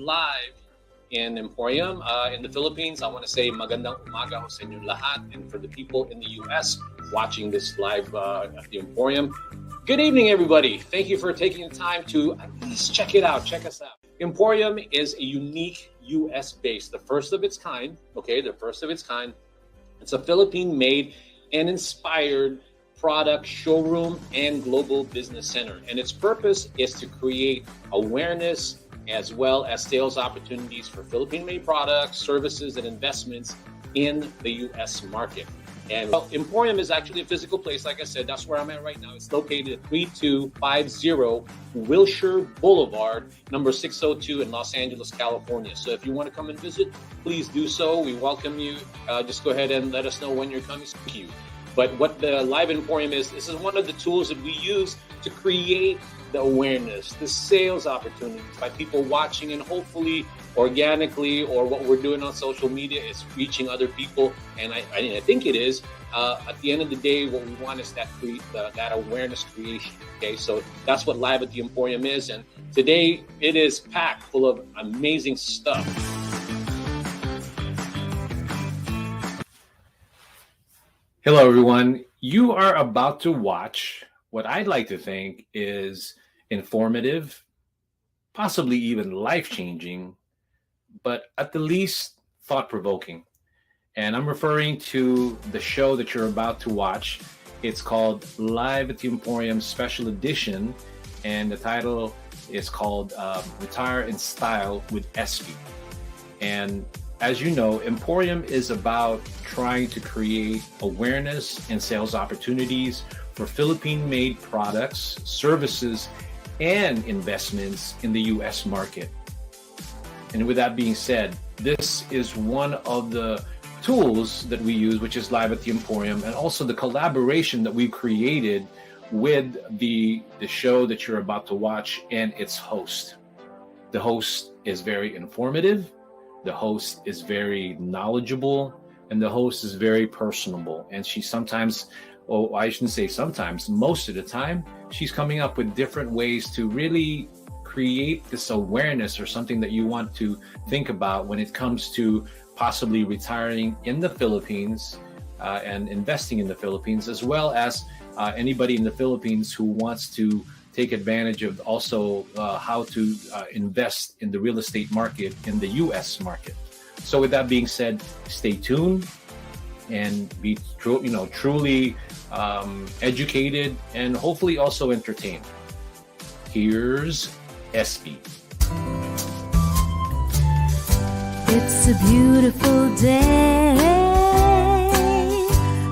live in Emporium in the Philippines. I want to say magandang umaga ho sa inyong lahat. And for the people in the US watching this live at the Emporium, good evening, everybody. Thank you for taking the time to at least check it out. Check us out. Emporium is a unique US base, the first of its kind. Okay, the first of its kind. It's a Philippine-made and inspired product showroom and global business center. And its purpose is to create awareness as well as sales opportunities for Philippine-made products, services, and investments in the US market. And Emporium is actually a physical place. Like I said, that's where I'm at right now. It's located at 3250 Wilshire Boulevard, number 602 in Los Angeles, California. So if you want to come and visit, please do so. We welcome you. Just go ahead and let us know when you're coming. Thank you. But what the Live Emporium is, this is one of the tools that we use to create the awareness, the sales opportunities by people watching, and hopefully organically, or what we're doing on social media is reaching other people. And I think it is. At the end of the day, what we want is that awareness creation. Okay, so that's what Live at the Emporium is. And today it is packed full of amazing stuff. Hello, everyone. You are about to watch what I'd like to think is informative, possibly even life-changing, but at the least thought-provoking. And I'm referring to the show that you're about to watch. It's called Live at the Emporium Special Edition, and the title is called Retire in Style with Espie. And as you know, Emporium is about trying to create awareness and sales opportunities for Philippine-made products, services, and investments in the U.S. market. And with that being said, this is one of the tools that we use, which is Live at the Emporium, and also the collaboration that we've created with the show that you're about to watch and its host. The host is very informative, the host is very knowledgeable, and the host is very personable. And she sometimes, oh, I shouldn't say sometimes, most of the time, she's coming up with different ways to really create this awareness or something that you want to think about when it comes to possibly retiring in the Philippines and investing in the Philippines, as well as anybody in the Philippines who wants to take advantage of also how to invest in the real estate market in the U.S. market. So with that being said, stay tuned and be truly educated and hopefully also entertained. Here's Espie. It's a beautiful day,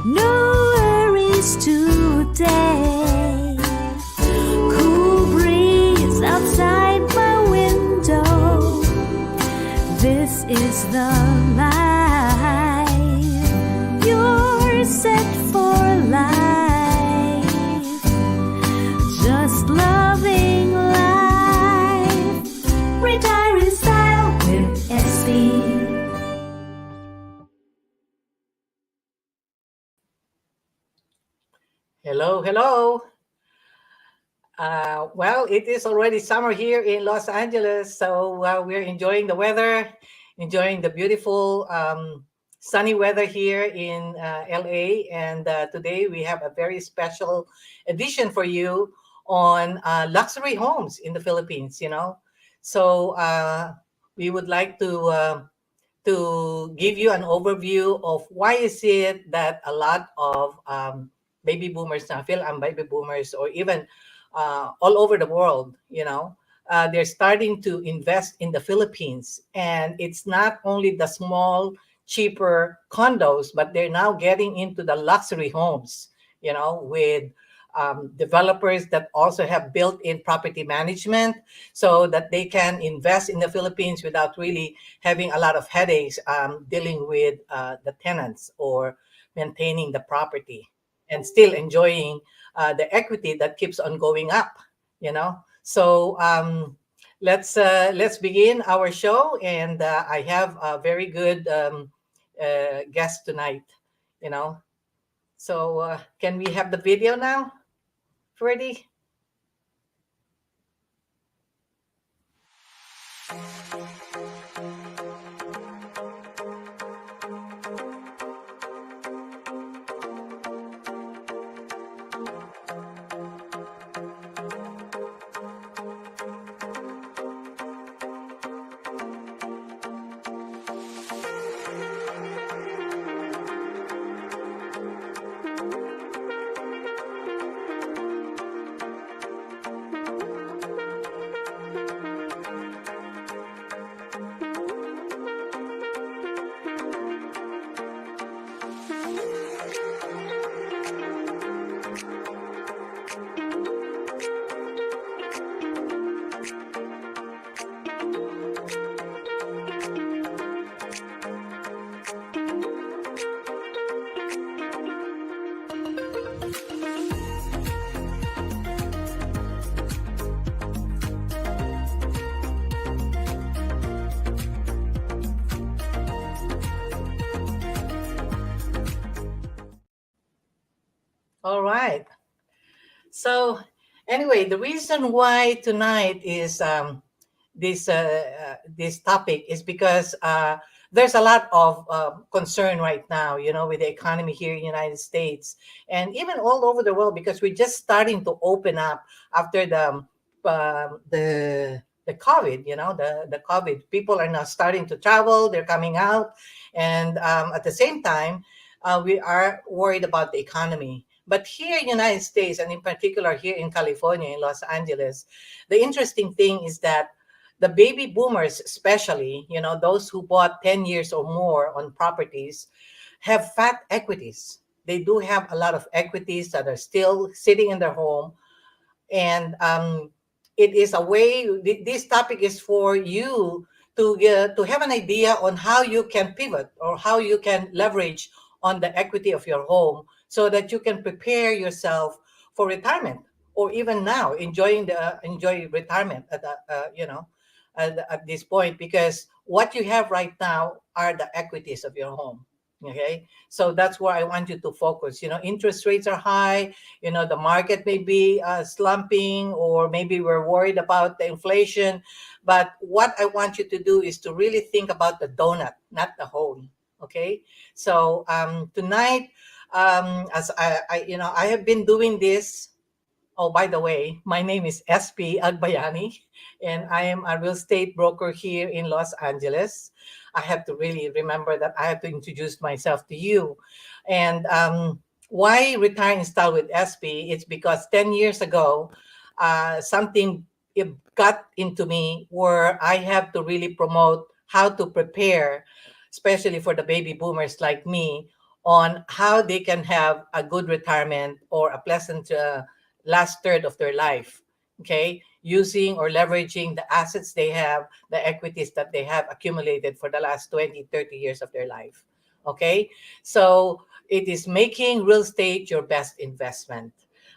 no worries today. Cool breeze outside my window. This is the life. You're set for life. Just loving life. Retire in style with Espie. Hello, hello. Well, it is already summer here in Los Angeles, so we're enjoying the weather, enjoying the beautiful sunny weather here in LA. And today we have a very special edition for you on luxury homes in the Philippines, So we would like to give you an overview of why is it that a lot of baby boomers now, baby boomers, or even all over the world, they're starting to invest in the Philippines. And it's not only the small, cheaper condos, but they're now getting into the luxury homes, with developers that also have built-in property management so that they can invest in the Philippines without really having a lot of headaches dealing with the tenants or maintaining the property, and still enjoying the equity that keeps on going up, So let's begin our show, and I have a very good guest tonight, So can we have the video now, Freddie? All right. So, anyway, the reason why tonight is this topic is because there's a lot of concern right now, with the economy here in the United States and even all over the world because we're just starting to open up after the COVID. The COVID. People are now starting to travel. They're coming out, and at the same time, we are worried about the economy. But here in the United States, and in particular here in California, in Los Angeles, the interesting thing is that the baby boomers, especially, those who bought 10 years or more on properties, have fat equities. They do have a lot of equities that are still sitting in their home, and it is a way. This topic is for you to have an idea on how you can pivot or how you can leverage on the equity of your home so that you can prepare yourself for retirement, or even now enjoy retirement at this point, because what you have right now are the equities of your home. Okay, so that's where I want you to focus. Interest rates are high. The market may be slumping, or maybe we're worried about the inflation. But what I want you to do is to really think about the donut, not the hole. Okay, so tonight, as I have been doing this. Oh, by the way, my name is Espie Agbayani, and I am a real estate broker here in Los Angeles. I have to really remember that I have to introduce myself to you. And why retire in style with Espie? It's because 10 years ago, something it got into me where I have to really promote how to prepare, especially for the baby boomers like me, on how they can have a good retirement or a pleasant last third of their life. Okay, using or leveraging the assets they have, the equities that they have accumulated for the last 20, 30 years of their life. Okay, so it is making real estate your best investment.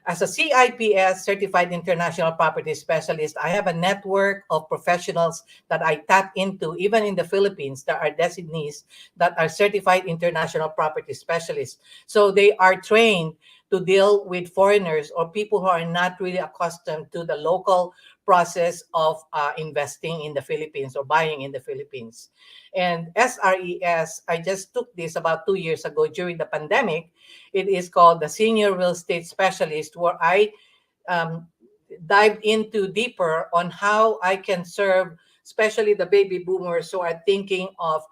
As a CIPS, Certified International Property Specialist, I have a network of professionals that I tap into. Even in the Philippines, there are designees that are Certified International Property Specialists. So they are trained to deal with foreigners or people who are not really accustomed to the local process of investing in the Philippines or buying in the Philippines. And SRES, I just took this about 2 years ago during the pandemic. It is called the Senior Real Estate Specialist, where I um, dived into deeper on how I can serve, especially the baby boomers who are thinking of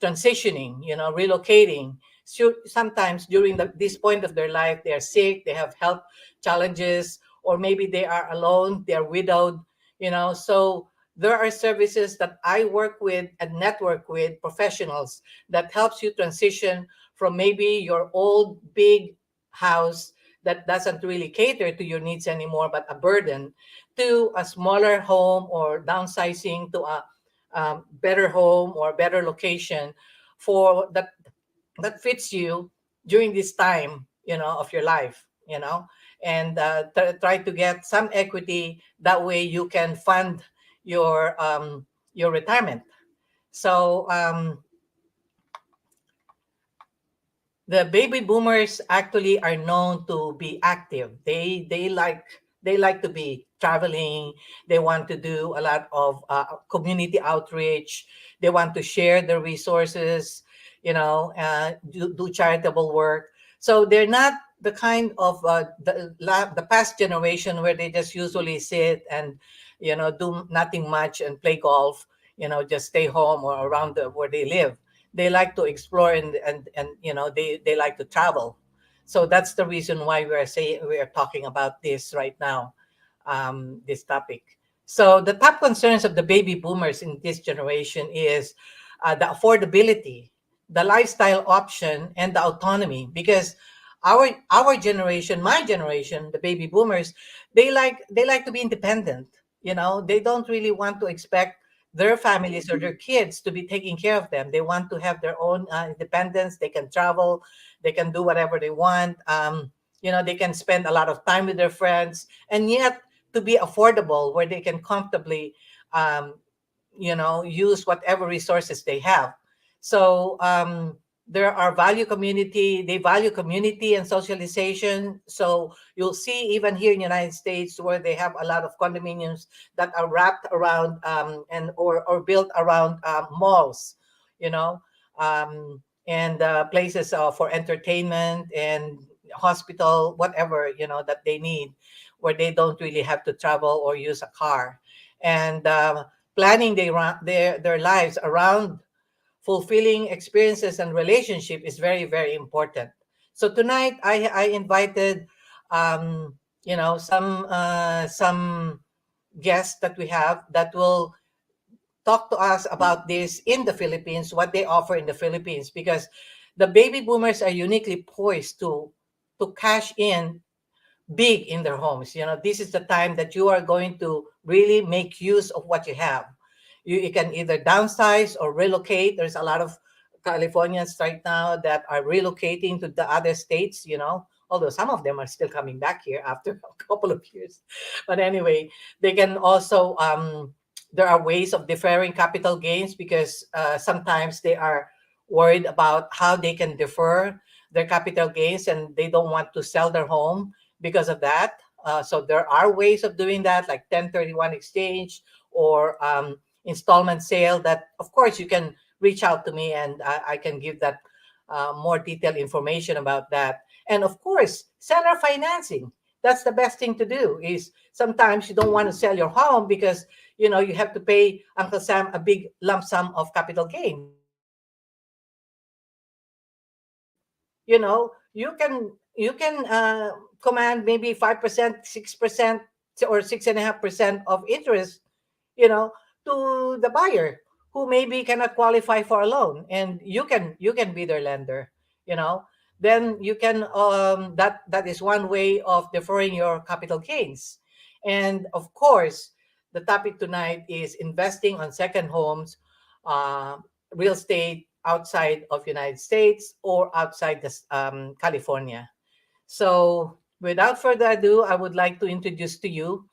transitioning, relocating. So sometimes during this point of their life, they are sick, they have health challenges, or maybe they are alone, they are widowed, So there are services that I work with and network with professionals that helps you transition from maybe your old big house that doesn't really cater to your needs anymore, but a burden, to a smaller home, or downsizing to a better home or better location for that fits you during this time, of your life, and try to get some equity. That way you can fund your retirement. So the baby boomers actually are known to be active. They like to be traveling. They want to do a lot of community outreach. They want to share their resources, do charitable work. So they're not the kind of the past generation where they just usually sit and do nothing much and play golf. Just stay home or around where they live. They like to explore, and they like to travel. So that's the reason why we are talking about this right now, this topic. So the top concerns of the baby boomers in this generation is the affordability, the lifestyle option, and the autonomy. Because our generation, my generation, the baby boomers, they like to be independent. They don't really want to expect their families or their kids to be taking care of them. They want to have their own independence. They can travel, they can do whatever they want. They can spend a lot of time with their friends, and yet to be affordable, where they can comfortably, use whatever resources they have. So there are value community, they value community and socialization. So you'll see even here in the United States where they have a lot of condominiums that are wrapped around and or built around malls, you know, and places for entertainment and hospital, whatever, that they need, where they don't really have to travel or use a car. And planning their lives around fulfilling experiences and relationship is very, very important. So tonight I invited some guests that we have that will talk to us about this in the Philippines, what they offer in the Philippines, because the baby boomers are uniquely poised to cash in big in their homes. This is the time that you are going to really make use of what you have. You can either downsize or relocate. There's a lot of Californians right now that are relocating to the other states, although some of them are still coming back here after a couple of years. But anyway, they can also, there are ways of deferring capital gains because sometimes they are worried about how they can defer their capital gains and they don't want to sell their home because of that. So there are ways of doing that, like 1031 exchange or installment sale. That, of course, you can reach out to me and I can give that more detailed information about that. And of course, seller financing. That's the best thing to do. Is sometimes you don't want to sell your home because you have to pay Uncle Sam a big lump sum of capital gain. You can command maybe 5%, 6%, or 6.5% of interest, you know, to the buyer who maybe cannot qualify for a loan, and you can be their lender. You know, then you can that is one way of deferring your capital gains. And of course, the topic tonight is investing on second homes, uh, real estate outside of United States or outside California. So without further ado, I would like to introduce to you,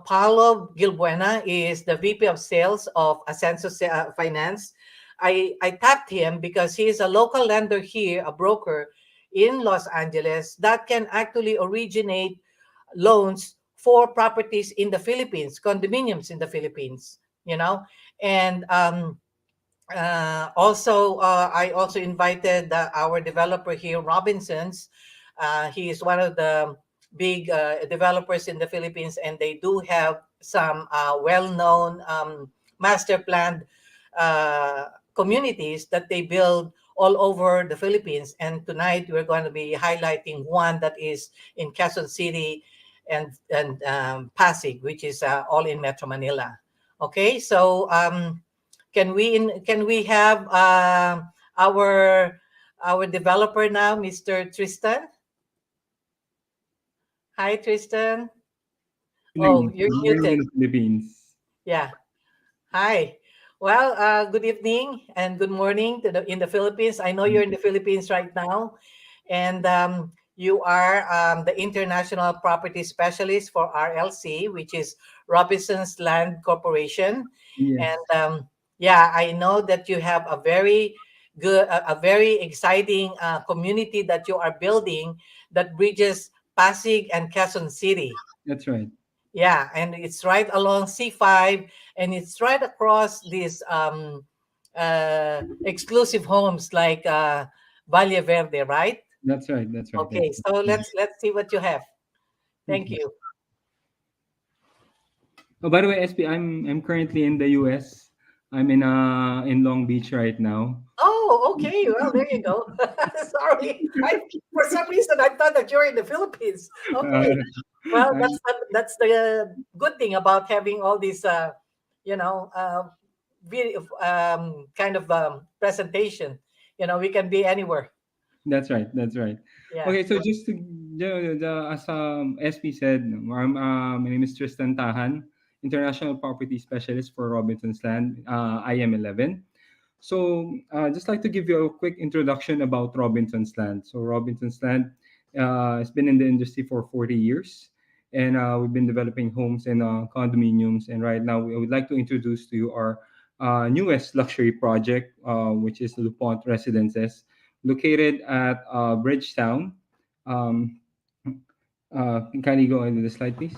Paolo Gilbuena is the VP of Sales of Asenso Finance. I tapped him because he is a local lender here, a broker in Los Angeles that can actually originate loans for properties in the Philippines, condominiums in the Philippines, and I also invited our developer here, Robinsons. He is one of the big developers in the Philippines, and they do have some well-known master planned communities that they build all over the Philippines. And tonight we're going to be highlighting one that is in Quezon City and Pasig, which is all in Metro Manila. Okay, so can we have our developer now, Mr. Tristan? Hi, Tristan. Oh, Feeling you're here in muted. the Philippines. Yeah. Hi. Well, good evening and good morning in the Philippines. I know you're in the Philippines right now, and you are the international property specialist for RLC, which is Robinson's Land Corporation. And Yes, yeah, I know that you have a very a very exciting community that you are building that bridges Pasig and Quezon City. that's right. Yeah, and it's right along C5, and it's right across these exclusive homes like Valle Verde, right? That's right. That's right. Okay, so let's see what you have. Thank Okay. you. Oh, by the way, SP, I'm currently in the US. I'm in Long Beach right now. Oh, okay. Well, there you go. Sorry, for some reason I thought that you're in the Philippines. Uh, Okay. Well, I, that's the good thing about having all these, you know, video, kind of presentation. We can be anywhere. that's right. That's right. Yeah. Okay, so just to as SP said, my name is Tristan Tajan, International Property Specialist for Robinson's Land, IM11. So, just like to give you a quick introduction about Robinson's Land. So, Robinson's Land has been in the industry for 40 years, and we've been developing homes and condominiums. And right now, we would like to introduce to you our newest luxury project, which is Lupont Residences, located at Bridgetown. Um, can you go into the slide, please?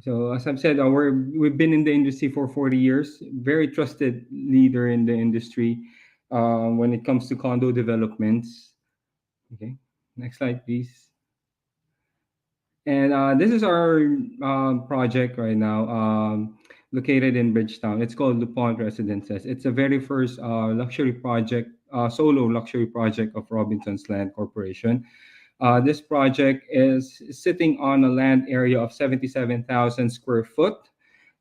So as I've said, we've been in the industry for 40 years, very trusted leader in the industry when it comes to condo developments. Okay, next slide, please. And this is our project right now, located in Bridgetown. It's called DuPont Residences. It's the very first luxury project, solo luxury project of Robinson's Land Corporation. This project is sitting on a land area of 77,000 square foot,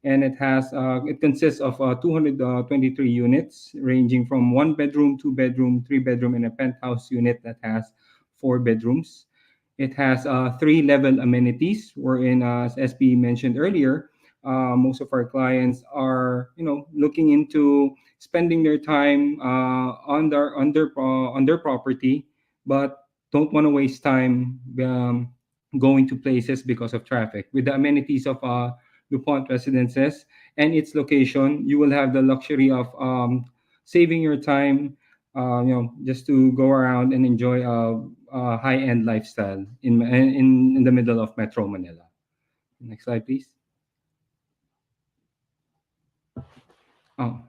and it consists of 223 units, ranging from one bedroom, two bedroom, three bedroom, and a penthouse unit that has four bedrooms. It has three-level amenities, wherein, as Espie mentioned earlier, most of our clients are, looking into spending their time on their property, but don't want to waste time going to places because of traffic. With the amenities of DuPont Residences and its location, you will have the luxury of saving your time, just to go around and enjoy a high-end lifestyle in the middle of Metro Manila. Next slide, please. Oh,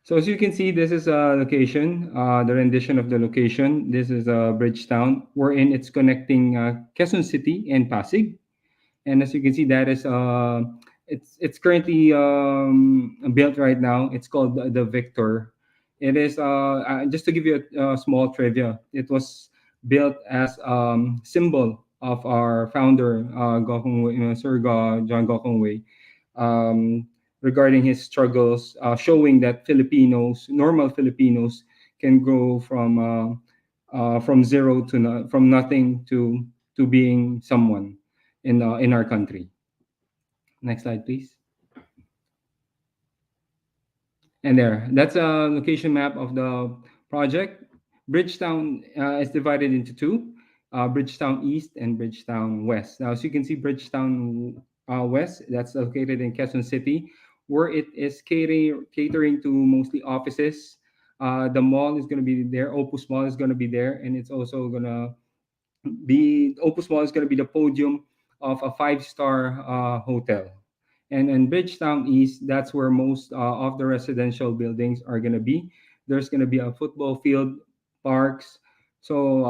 so as you can see, this is a location, the rendition of the location. This is Bridgetown, wherein it's connecting Quezon City and Pasig. And as you can see, that is it's currently built right now. It's called the Victor. It is just to give you a small trivia. It was built as symbol of our founder, Gokong Wei, John Gokong Wei, um, regarding his struggles, showing that normal Filipinos, can grow from zero to from nothing to being someone in our country. Next slide, please. And that's a location map of the project. Bridgetown is divided into two, Bridgetown East and Bridgetown West. Now, as you can see, Bridgetown West, that's located in Quezon City, where it is catering to mostly offices. The mall is going to be there. Opus Mall is going to be there, and it's also going to Opus Mall is going to be the podium of a five-star hotel. And in Bridgetown East, that's where most of the residential buildings are going to be. There's going to be a football field, parks, so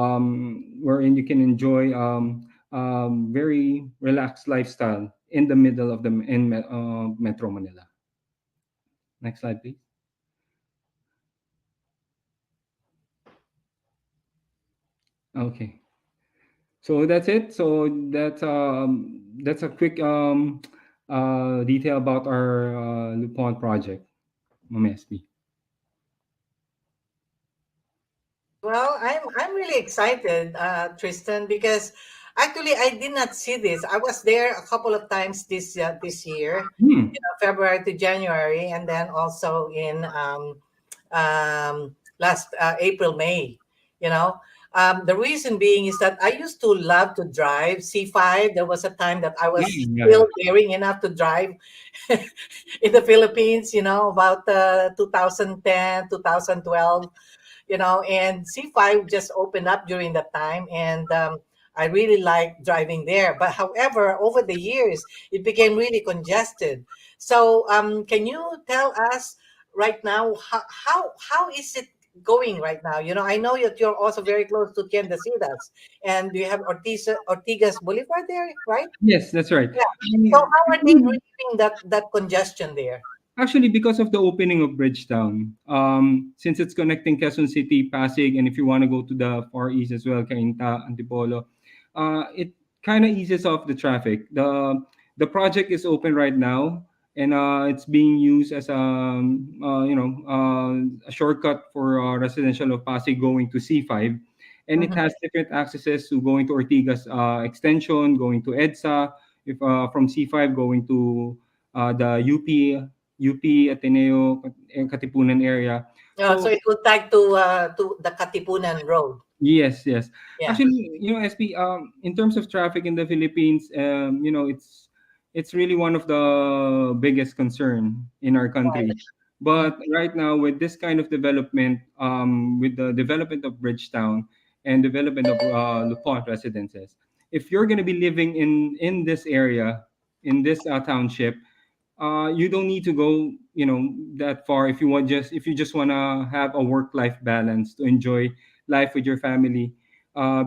wherein you can enjoy very relaxed lifestyle in the middle of Metro Manila. Next slide, please. Okay. So that's it. So that's a quick detail about our Lupon project, Mamespi. Well, I'm really excited, Tristan, because actually I did not see this. I was there a couple of times this year, Hmm. February to January, and then also in last April, May. You know, the reason being is that I used to love to drive C5. There was a time that I was Yeah, yeah, still daring enough to drive in the Philippines. About 2010, 2012. And C5 just opened up during that time, and I really like driving there. But however, over the years, it became really congested. So, can you tell us right now how is it going right now? I know that you're also very close to Tiendesitas, and you have Ortigas Boulevard there, right? yes, that's right. Yeah. So, how are they relieving that congestion there? Actually, because of the opening of Bridgetown, since it's connecting Quezon City, Pasig, and if you want to go to the Far East as well, Cainta, Antipolo, it kind of eases off the traffic. The project is open right now, and it's being used as a shortcut for residential of Pasig going to C5, and it Mhm. has different accesses to going to Ortigas Extension, going to EDSA, if from C5 going to the UP Ateneo Katipunan area. So So it will tag to the Katipunan Road. yes, yes. Yeah. Actually, SP, in terms of traffic in the Philippines, it's really one of the biggest concern in our Right. country. Mm, But right now, with this kind of development, with the development of Bridgetown and development of Lupon residences, if you're going to be living in this area, in this township, you don't need to go, that far if you just want to have a work life balance to enjoy life with your family.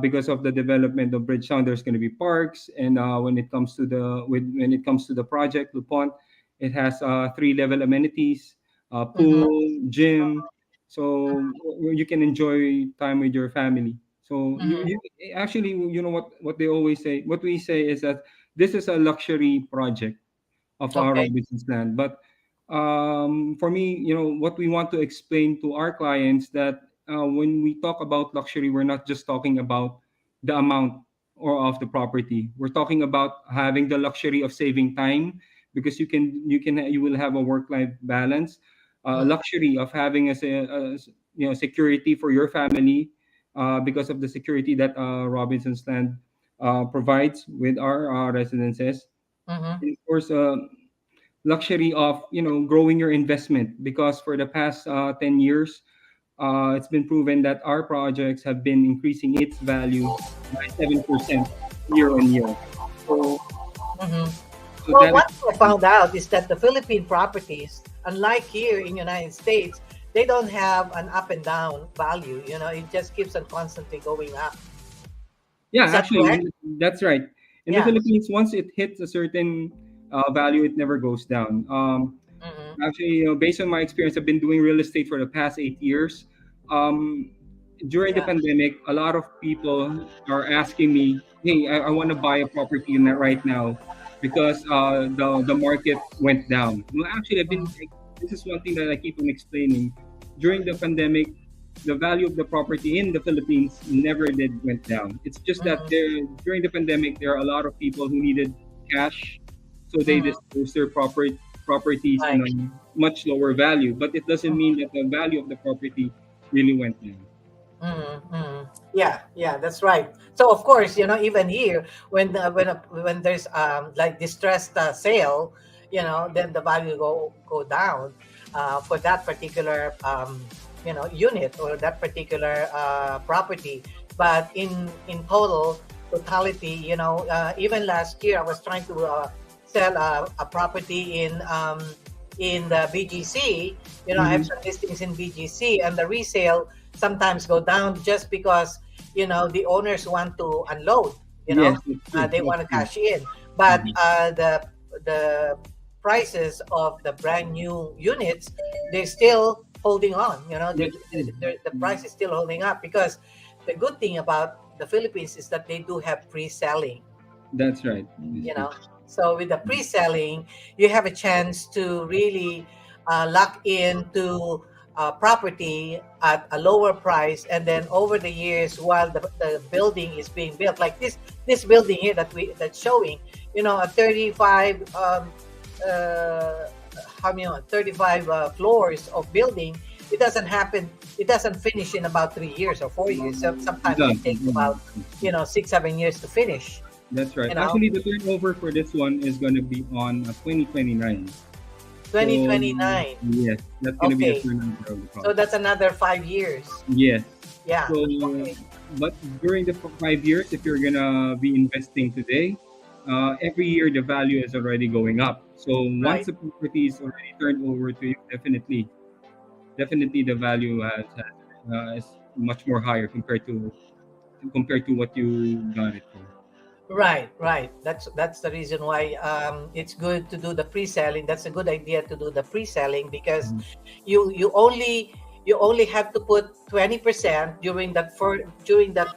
Because of the development of Bridgetown, there's going to be parks, and when it comes to the project Lupont, it has three level amenities, mhm, pool, gym, so you can enjoy time with your family. So mhm. you actually, what they always say, what we say is that this is a luxury project of our Okay. Robinson's Land. But for me, what we want to explain to our clients that when we talk about luxury, we're not just talking about the amount or of the property. We're talking about having the luxury of saving time because you will have a work life balance, Mm, luxury of having security for your family because of the security that Robinson's Land provides with our residences. mhm. And of course, luxury of growing your investment because for the past 10 years, it's been proven that our projects have been increasing its value by 7% year on year. So, Mhm. so Well, that is what I found out is that the Philippine properties, unlike here in United States, they don't have an up and down value. It just keeps on constantly going up. yeah, Is that actually, correct? that's right. In the Yeah. Philippines, once it hits a certain value, it never goes down. Hmm. Actually, based on my experience, I've been doing real estate for the past 8 years. Um, During the Yeah. pandemic, a lot of people are asking me, "Hey, I want to buy a property right now because the market went down." Well, actually, Mhm. this is one thing that I keep on explaining. During the pandemic, the value of the property in the Philippines never did went down. It's just that Mhm. during the pandemic, there are a lot of people who needed cash, so they Mhm. disposed their properties in Right. a much lower value. But it doesn't mean Mhm. that the value of the property really went down. Mhm. Mhm. Yeah, yeah, that's right. So of course, even here, when there's like distressed sale, then the value go down for that particular unit or that particular property. But in totality, even last year I was trying to sell a property in the BGC. I have Mhm. some listings in BGC, and the resale sometimes go down just because the owners want to unload. Yes, that's true. They That's want to true. cash in, but Mhm. the prices of the brand new units, they're still holding on. That's true. The Mhm. price is still holding up because the good thing about the Philippines is that they do have pre-selling. That's right. That's you true. know so with the Mhm. pre-selling, you have a chance to really lock into property at a lower price, and then over the years, while the building is being built, like this building here that's showing, a 35 uh, how many 35 floors of building. It doesn't finish in about 3 years or 4 years. So It sometimes does. it takes about 6-7 years to finish. That's right. you know Actually, the turnover for this one is going to be on 2029. So 2029. yes, that's going to be the Okay. turnover of the So project. that's another 5 years. Yes. Yeah. So, Okay. but during the 5 years, if you're gonna be investing today, every year the value is already going up. So once Right. the property is already turned over to you, definitely the value is much more higher compared to what you got it for. Right. Right. That's the reason why it's good to do the pre-selling. That's a good idea to do the pre-selling because Mhm. you only have to put 20% during that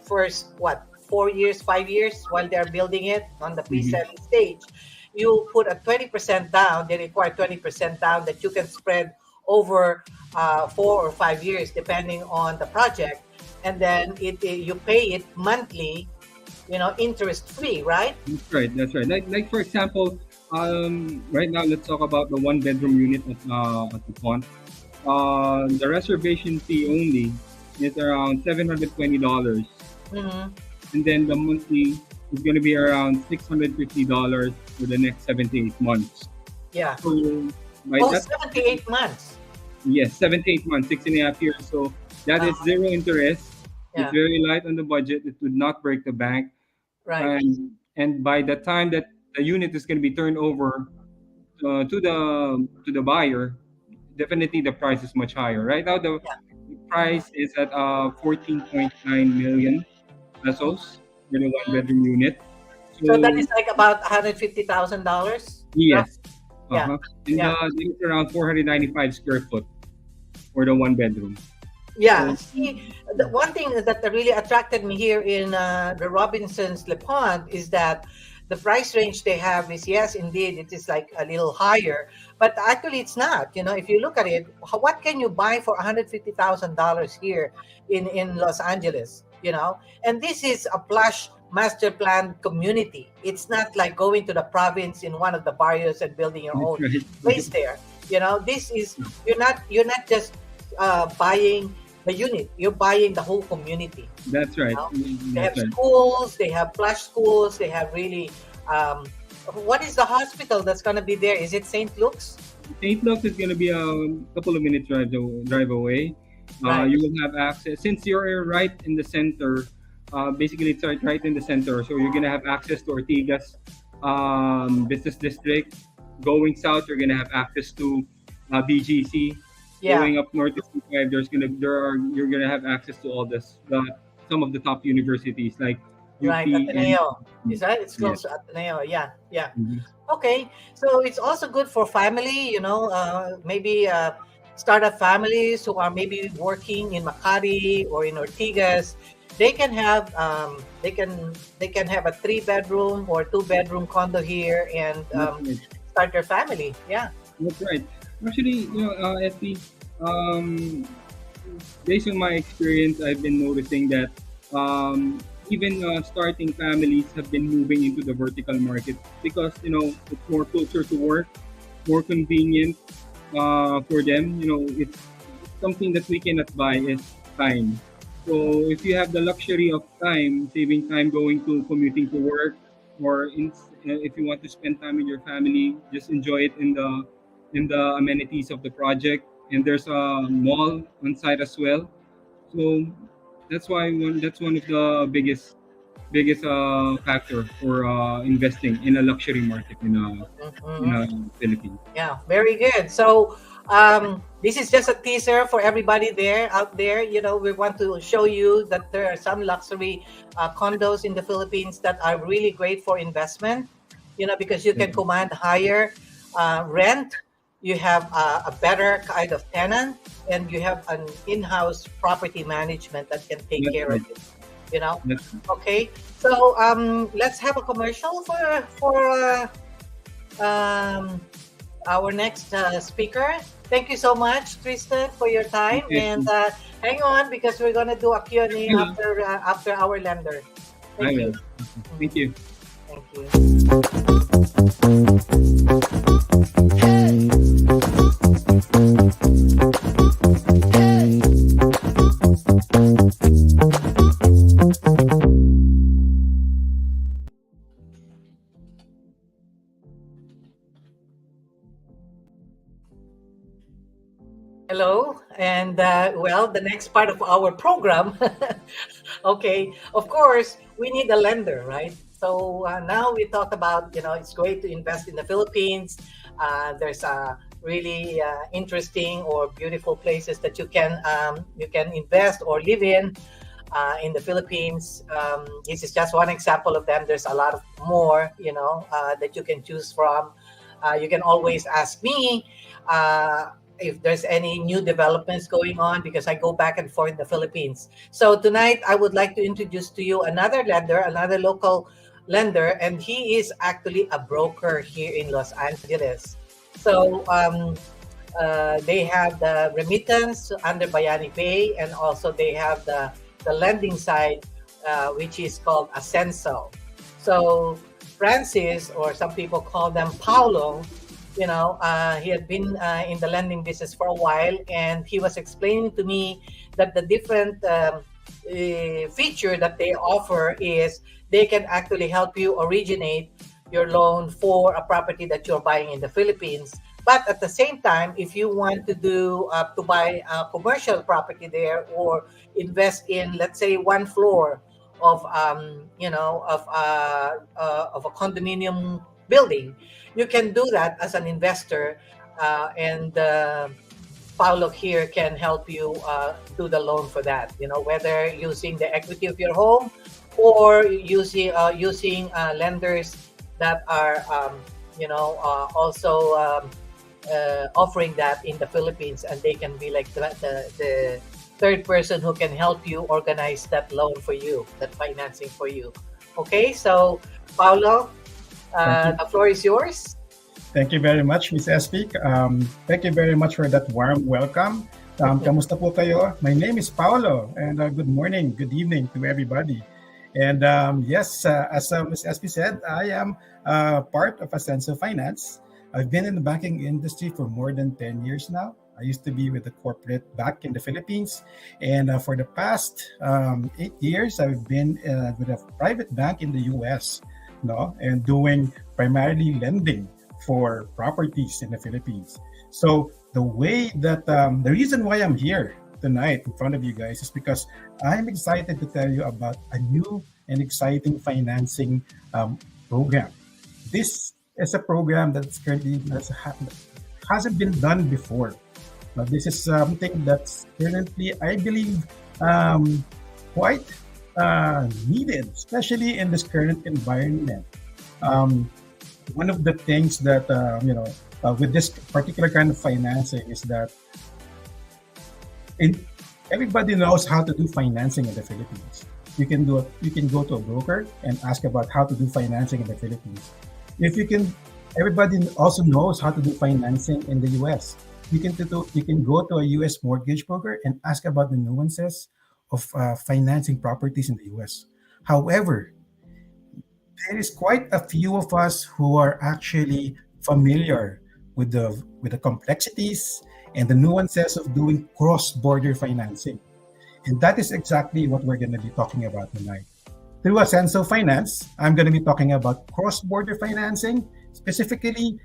first, what, 4 years, 5 years, while they're building it on the Mhm. pre-selling stage. You put a 20% down. They require 20% down that you can spread over 4 or 5 years depending on the project, and then you pay it monthly, interest free, right? That's right. That's right. Like for example, right now let's talk about the one bedroom unit at the pond. The reservation fee only is around $720, Mm-hmm. and then the monthly is going to be around $650 for the next 7 to 8 months. Yeah. So by Oh, that, 78 months. yes, 7 to 8 months, 6.5 years. So that is zero interest. Yeah. It's very light on the budget. It would not break the bank. Right. And by the time that the unit is going to be turned over to the buyer, definitely the price is much higher. Right now, the price is at 14.9 million pesos for the one bedroom unit. So that So is like about $150,000. yes, Yeah. and Yeah. it's around 495 square foot for the one bedroom. Yeah. So See, the one thing that really attracted me here in the Robinsons Le Pond is that the price range they have is, yes, indeed, it is like a little higher, but actually it's not. If you look at it, what can you buy for $150,000 here in Los Angeles? And this is a plush master plan community. It's not like going to the province in one of the barrios and building your that's own right. place there. This is you're not just buying the unit, you're buying the whole community. That's right. They have That's right. schools, they have plush schools, they have really what is the hospital that's going to be there? Is it St. Luke's? St. Luke's is going to be a couple of minutes drive away. Right. You will have access since you're right in the center. Basically, it's right in the center, so you're going to have access to Ortigas business district. Going south, you're going to have access to BGC. Yeah. Going up north to C5, you're gonna have access to all some of the top universities like UP Right, and Ateneo. Is that? It's close to Ateneo. Yeah, yeah. Okay, so it's also good for family. Maybe startup families who are maybe working in Makati or in Ortigas. They can have they can have a 3-bedroom or 2-bedroom condo here and start their family. Yeah. That's right. Actually, Espie, based on my experience, I've been noticing that even starting families have been moving into the vertical market because it's more closer to work, more convenient for them. It's something that we cannot buy is time. So if you have the luxury of time, saving time going to commuting to work, or if you want to spend time with your family, just enjoy it in the amenities of the project. And there's a mall on site as well. So that's one of the biggest factor for investing in a luxury market in Philippines. Yeah, very good. So this is just a teaser for everybody out there. We want to show you that there are some luxury condos in the Philippines that are really great for investment. Because you can command higher rent. You have a better kind of tenant, and you have an in-house property management that can take care of it. Okay. So let's have a commercial for our next speaker. Thank you so much, Tristan, for your time. And hang on because we're gonna do a Q&A after our lender. Thank you. Thank you. Thank you. Hello, and the next part of our program. Okay, of course, we need a lender, right? So now we talk about, it's great to invest in the Philippines. There's really interesting or beautiful places that you can invest or live in the Philippines. This is just one example of them. There's a lot of more, that you can choose from. You can always ask me if there's any new developments going on because I go back and forth in the Philippines. So tonight I would like to introduce to you another lender, another local lender, and he is actually a broker here in Los Angeles. So they have the remittance under Bayani Pay, and also they have the lending side, which is called Asenso. So Francis, or some people call them Paolo, he had been in the lending business for a while, and he was explaining to me that the different feature that they offer is they can actually help you originate your loan for a property that you're buying in the Philippines. But at the same time, if you want to buy a commercial property there or invest in, let's say, one floor of of a condominium building, you can do that as an investor, and Paolo here can help you do the loan for that. Whether using the equity of your home or using lenders that are also offering that in the Philippines, and they can be like the third person who can help you organize that loan for you, that financing for you. Okay, so Paolo, Thank you. the floor is yours. Thank you very much, Miss Espie. Thank you very much for that warm welcome. Kamusta po kayo? My name is Paolo, and good morning, good evening to everybody. And yes, as Miss Espie said, I am part of Asenso Finance. I've been in the banking industry for more than 10 years now. I used to be with the corporate back in the Philippines. And for the past 8 years, I've been with a private bank in the US, and doing primarily lending for properties in the Philippines. So the reason why I'm here tonight in front of you guys is because I'm excited to tell you about a new and exciting financing program. This is a program that's currently hasn't been done before. This is something that's currently, I believe, quite needed, especially in this current environment. One of the things that with this particular kind of financing is that everybody knows how to do financing in the Philippines. You can go to a broker and ask about how to do financing in the Philippines. Everybody also knows how to do financing in the US. You can go to a US mortgage broker and ask about the nuances of financing properties in the US. However, there is quite a few of us who are actually familiar with the complexities and the nuances of doing cross-border financing. And that is exactly what we're going to be talking about tonight. Through Asenso Finance, I'm going to be talking about cross-border financing, specifically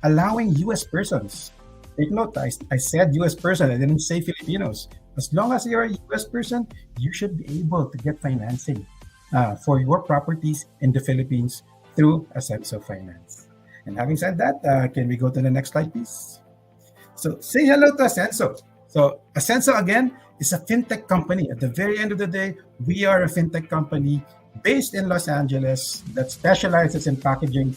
allowing US persons. Take note, I said US person, I didn't say Filipinos. As long as you're a US person, you should be able to get financing for your properties in the Philippines through Asenso Finance. And having said that, can we go to the next slide, please? So say hello to Asenso. So Asenso, again, is a fintech company. At the very end of the day, we are a fintech company based in Los Angeles that specializes in packaging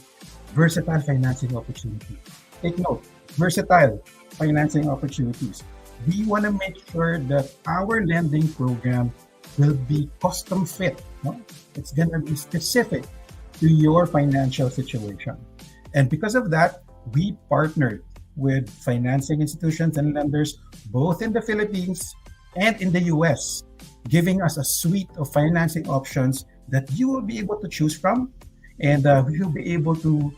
versatile financing opportunities. Take note, versatile financing opportunities. We want to make sure that our lending program will be custom fit. It's going to be specific to your financial situation. And because of that, we partnered with financing institutions and lenders both in the Philippines and in the US, giving us a suite of financing options that you will be able to choose from, and we will be able to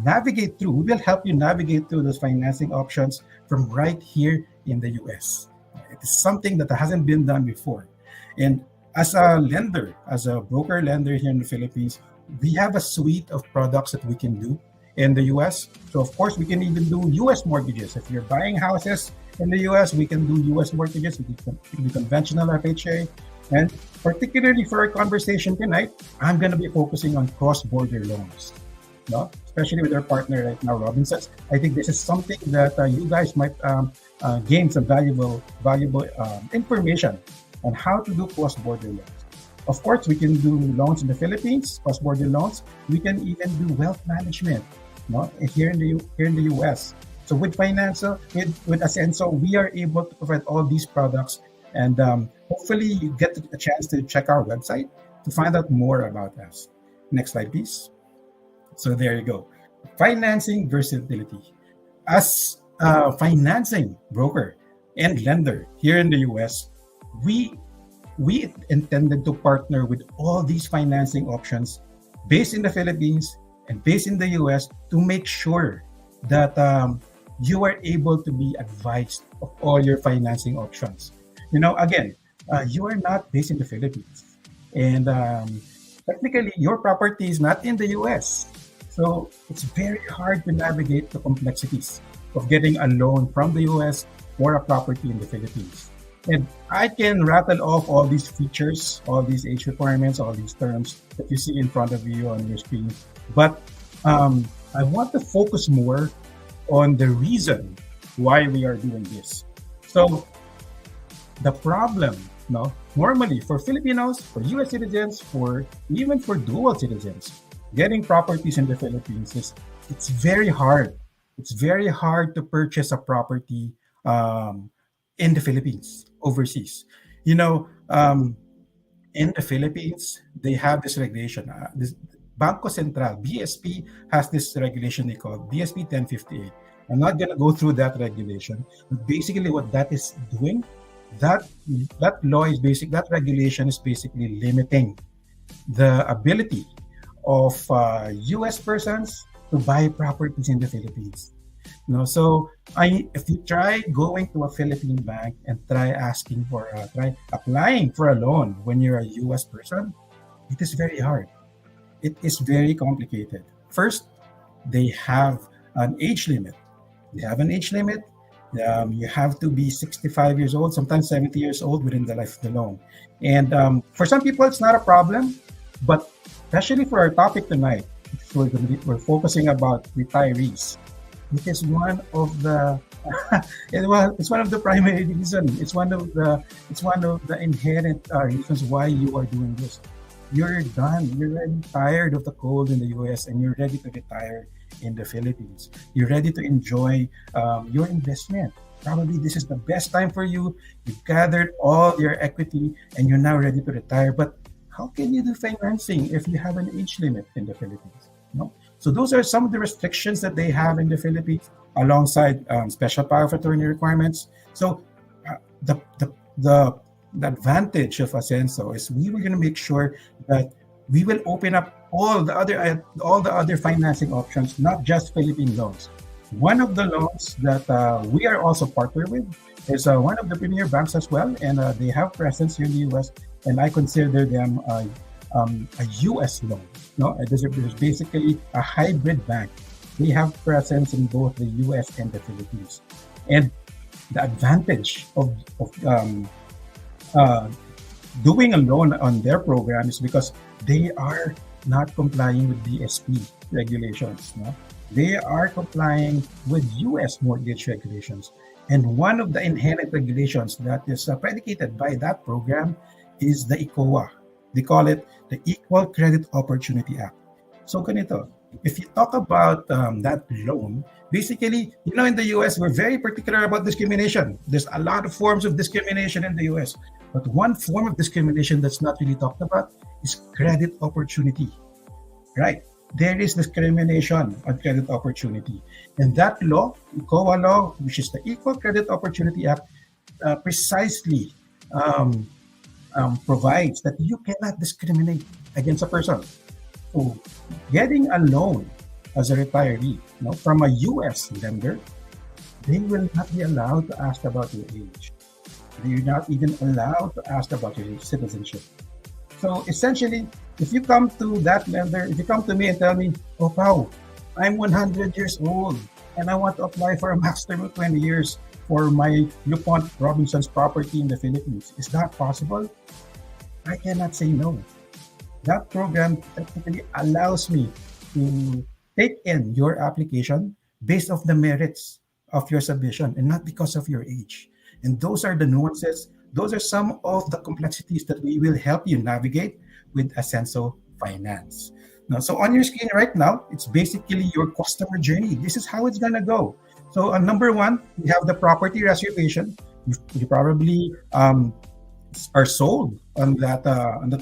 navigate through. We will help you navigate through those financing options from right here in the US. It is something that hasn't been done before. And as a lender, as a broker lender here in the Philippines, we have a suite of products that we can do in the US. So of course, we can even do US mortgages. If you're buying houses in the US, we can do US mortgages. We can do conventional FHA. And particularly for our conversation tonight, I'm going to be focusing on cross-border loans. Especially with our partner right now, Robinsons. I think this is something that you guys might gain some valuable information on how to do cross-border loans. Of course, we can do loans in the Philippines, cross-border loans. We can even do wealth management, here in the US. So with with Asenso, we are able to provide all these products, and hopefully you get a chance to check our website to find out more about us. Next slide, please. So there you go. Financing versatility. As a financing broker and lender here in the US, we intended to partner with all these financing options based in the Philippines and based in the US to make sure that you are able to be advised of all your financing options. Again, you are not based in the Philippines, and technically your property is not in the U.S. So it's very hard to navigate the complexities of getting a loan from the U.S. for a property in the Philippines. And I can rattle off all these features, all these age requirements, all these terms that you see in front of you on your screen. But I want to focus more on the reason why we are doing this. So the problem, no, normally for Filipinos, for U.S. citizens, for even for dual citizens, getting properties in the Philippines it's very hard. It's very hard to purchase a property in the Philippines, overseas. You know, in the Philippines, they have this regulation. This Banco Central, BSP, has this regulation they call BSP 1058. I'm not going to go through that regulation. But basically, what that is doing, that that law is basic. That regulation is basically limiting the ability of U.S. persons to buy properties in the Philippines. No, so if you try going to a Philippine bank and try applying for a loan when you're a U.S. person, it is very hard. It is very complicated. First, they have an age limit. They have an age limit. You have to be 65 years old, sometimes 70 years old within the life of the loan. And for some people, it's not a problem, but especially for our topic tonight, we're focusing about retirees. It is one of the it's one of the primary reasons. It's one of the inherent reasons why you are doing this. You're done. You're already tired of the cold in the U.S. and you're ready to retire in the Philippines. You're ready to enjoy your investment. Probably this is the best time for you. You've gathered all your equity and you're now ready to retire. But how can you do financing if you have an age limit in the Philippines? No. So those are some of the restrictions that they have in the Philippines, alongside special power of attorney requirements. So the advantage of Asenso is we were going to make sure that we will open up all the other financing options, not just Philippine loans. One of the loans that we are also partnered with is one of the premier banks as well, and they have presence here in the U.S. And I consider them a U.S. loan. No, there's basically a hybrid bank. They have presence in both the U.S. and the Philippines, and the advantage of doing a loan on their program is because they are not complying with the Espie regulations. No? They are complying with U.S. mortgage regulations. And one of the inherent regulations that is predicated by that program is the ECOA. They call it the Equal Credit Opportunity Act. So ganito, if you talk about that loan, basically, in the U.S., we're very particular about discrimination. There's a lot of forms of discrimination in the U.S. But one form of discrimination that's not really talked about is credit opportunity, right? There is discrimination on credit opportunity. And that law, ECOA law, which is the Equal Credit Opportunity Act, precisely provides that you cannot discriminate against a person. So getting a loan as a retiree from a U.S. lender, they will not be allowed to ask about your age. They're not even allowed to ask about your citizenship. So essentially, if you come to that lender, if you come to me and tell me, oh, Pao, I'm 100 years old and I want to apply for a max term of 20 years for my LuPont Robinson's property in the Philippines. Is that possible? I cannot say no. That program technically allows me to take in your application based off the merits of your submission and not because of your age. And those are the nuances. Those are some of the complexities that we will help you navigate with Asenso Finance. Now, so on your screen right now, it's basically your customer journey. This is how it's going to go. So on number one, we have the property reservation. You probably are sold on that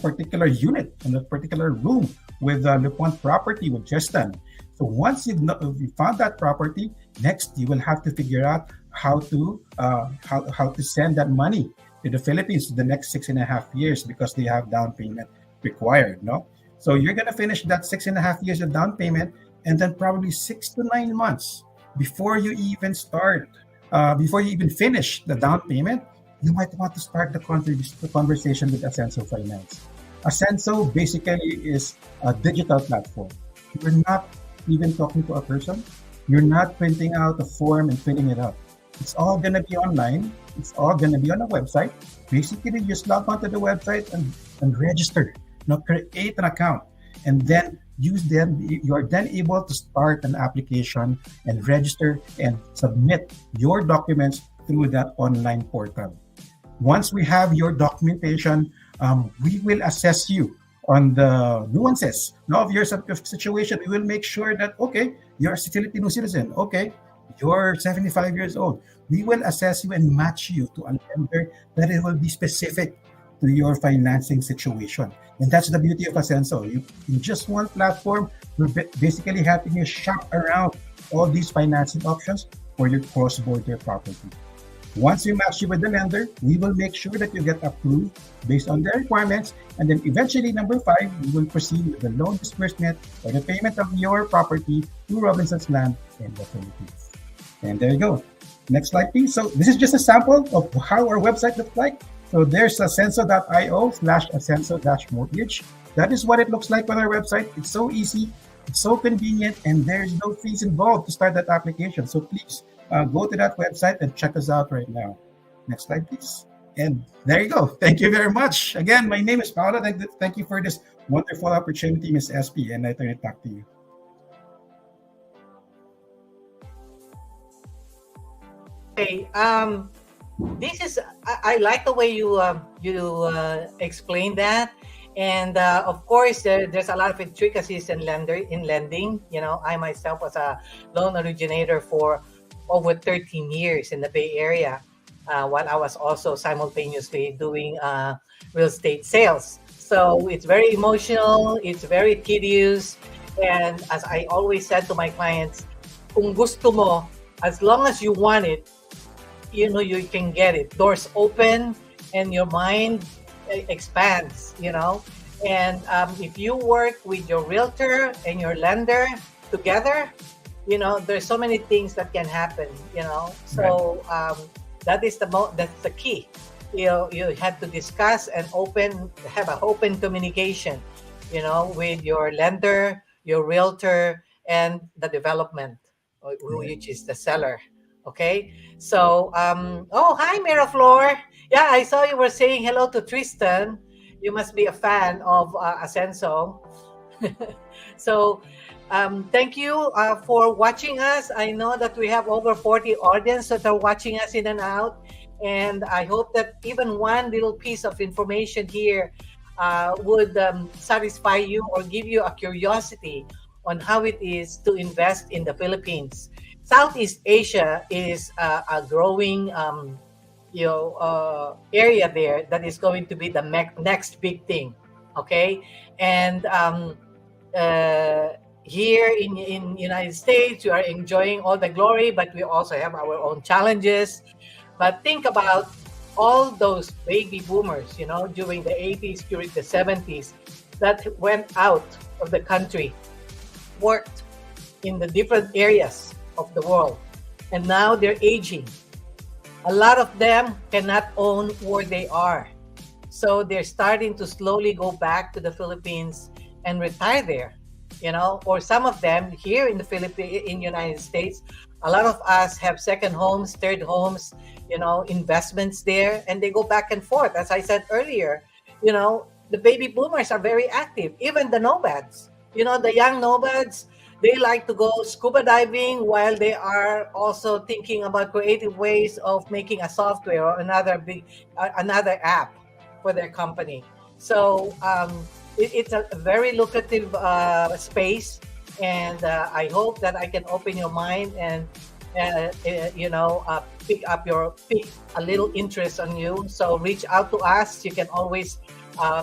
particular unit, on that particular room with LuPont property with Tristan. So once you found that property, next you will have to figure out how to send that money to the Philippines for the next 6.5 years because they have down payment required. No, so you're gonna finish that 6.5 years of down payment, and then probably 6 to 9 months before you even finish the down payment, you might want to start the conversation with Asenso Finance. Asenso basically is a digital platform. You're not even talking to a person. You're not printing out a form and filling it out. It's all going to be online. It's all going to be on a website. Basically, just log onto the website and register. Create an account. And then use them. You are then able to start an application and register and submit your documents through that online portal. Once we have your documentation, we will assess you on the nuances of your situation. We will make sure that, okay, you're a Filipino citizen. Okay, you're 75 years old. We will assess you and match you to a lender that it will be specific to your financing situation. And that's the beauty of Asenso. In just one platform, we're basically helping you shop around all these financing options for your cross-border property. Once we match you with the lender, we will make sure that you get approved based on their requirements. And then eventually, number 5, we will proceed with the loan disbursement or the payment of your property to Robinson's Land in the Philippines. And there you go. Next slide, please. So this is just a sample of how our website looks like. So there's asenso.io/asenso-mortgage. That is what it looks like on our website. It's so easy, it's so convenient, and there's no fees involved to start that application. So please go to that website and check us out right now. Next slide, please. And there you go. Thank you very much. Again, my name is Paolo. Thank you for this wonderful opportunity, Ms. Espie, and I turn it back to you. Okay. This is I like the way you explain that, and of course there's a lot of intricacies in lending. I myself was a loan originator for over 13 years in the Bay Area, while I was also simultaneously doing real estate sales. So it's very emotional, it's very tedious, and as I always said to my clients, kung gusto mo, as long as you want it, you can get it. Doors open and your mind expands, and if you work with your realtor and your lender together, there's so many things that can happen, so that's the key. You have to discuss and have an open communication, with your lender, your realtor, and the development, which is the seller. Okay, so oh, hi Miraflor. Yeah, I saw you were saying hello to Tristan. You must be a fan of Asenso. So thank you for watching us. I know that we have over 40 audience that are watching us in and out, and I hope that even one little piece of information here would satisfy you or give you a curiosity on how it is to invest in the Philippines. Southeast Asia is a growing area there that is going to be the next big thing. Okay, and here in United States, we are enjoying all the glory, but we also have our own challenges. But think about all those baby boomers, during the 80s, during the 70s, that went out of the country, worked in the different areas of the world, and now they're aging. A lot of them cannot own where they are, so they're starting to slowly go back to the Philippines and retire there. Or some of them here in the Philippines, in United States, a lot of us have second homes, third homes, investments there, and they go back and forth. As I said earlier, the baby boomers are very active, even the nomads. The young nomads, they like to go scuba diving while they are also thinking about creative ways of making a software or another app for their company. So it's a very lucrative space, and I hope that I can open your mind and pick a little interest on you. So reach out to us. You can always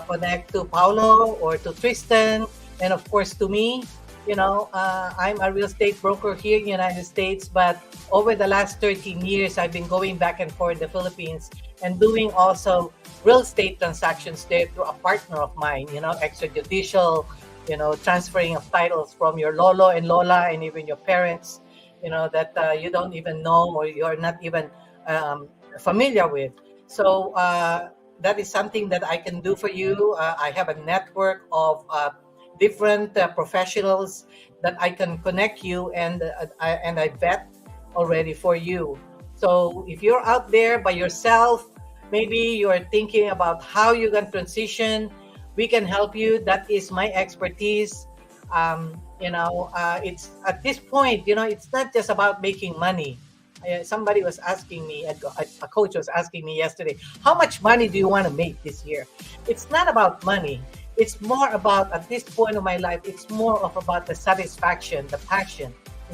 connect to Paolo or to Tristan, and of course to me. I'm a real estate broker here in the United States, but over the last 13 years, I've been going back and forth in the Philippines and doing also real estate transactions there through a partner of mine, extrajudicial, transferring of titles from your lolo and lola and even your parents, that you don't even know or you're not even familiar with. So that is something that I can do for you. I have a network of different professionals that I can connect you, and I vet already for you. So if you're out there by yourself, maybe you're thinking about how you can transition, we can help you. That is my expertise. It's at this point, it's not just about making money. Somebody was asking me, a coach was asking me yesterday, how much money do you want to make this year? It's not about money. It's more about, at this point of my life, it's more of about the satisfaction, the passion,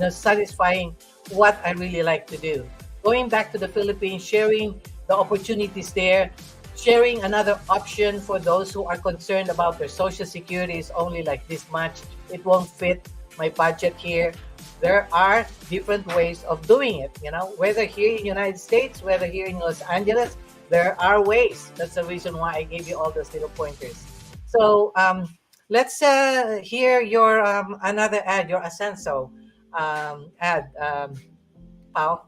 satisfying what I really like to do. Going back to the Philippines, sharing the opportunities there, sharing another option for those who are concerned about their social security is only like this much. It won't fit my budget here. There are different ways of doing it, whether here in the United States, whether here in Los Angeles, there are ways. That's the reason why I gave you all those little pointers. So let's hear your another ad, your Asenso ad, Paolo.